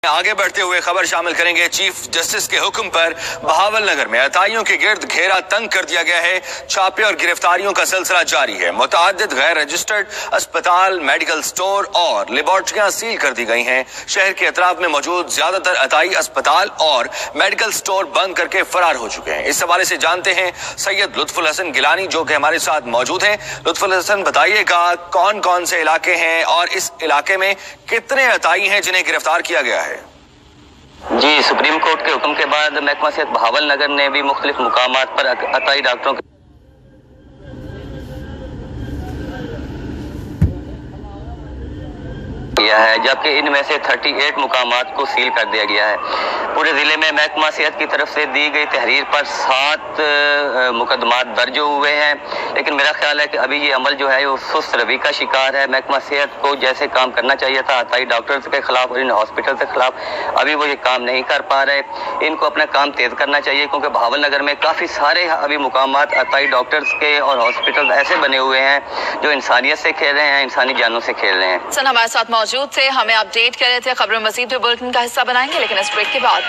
आगे बढ़ते हुए खबर शामिल करेंगे। चीफ जस्टिस के हुक्म पर बहावल नगर में अताइयों के गिर्द घेरा तंग कर दिया गया है। छापे और गिरफ्तारियों का सिलसिला जारी है। मुतअद्दिद गैर रजिस्टर्ड अस्पताल, मेडिकल स्टोर और लेबोरेटरियां सील कर दी गई हैं। शहर के अतराफ में मौजूद ज्यादातर अताई अस्पताल और मेडिकल स्टोर बंद करके फरार हो चुके हैं। इस हवाले से जानते हैं सैयद लुत्फुल हसन गिलानी, जो कि हमारे साथ मौजूद हैं। लुत्फुल हसन, बताइएगा कौन कौन से इलाके हैं और इस इलाके में कितने अताई हैं जिन्हें गिरफ्तार किया गया है? जी, सुप्रीम कोर्ट के हुक्म के बाद महकमा सेहत बहावल नगर ने भी मुख्तलिफ मुकामात पर अताई डॉक्टरों किया है, जबकि इनमें से 38 मुकामात को सील कर दिया गया है। पूरे जिले में महकमा सेहत की तरफ से दी गई तहरीर पर 7 मुकदमात दर्ज हुए हैं, लेकिन मेरा ख्याल है कि अभी ये अमल जो है वो सुस्त रवि का शिकार है। महकमा सेहत को जैसे काम करना चाहिए था अताई डॉक्टर्स के खिलाफ और इन हॉस्पिटल के खिलाफ, अभी वो ये काम नहीं कर पा रहे। इनको अपना काम तेज करना चाहिए, क्योंकि बहावल नगर में काफ़ी सारे अभी मुकामात अताई डॉक्टर्स के और हॉस्पिटल ऐसे बने हुए हैं जो इंसानियत से खेल रहे हैं, इंसानी जानों से खेल रहे हैं। हमारे साथ मौजूद थे, हमें अपडेट कर रहे थे। खबरों मजीद बुलेटिन का हिस्सा बनाएंगे, लेकिन इस ब्रेक के बाद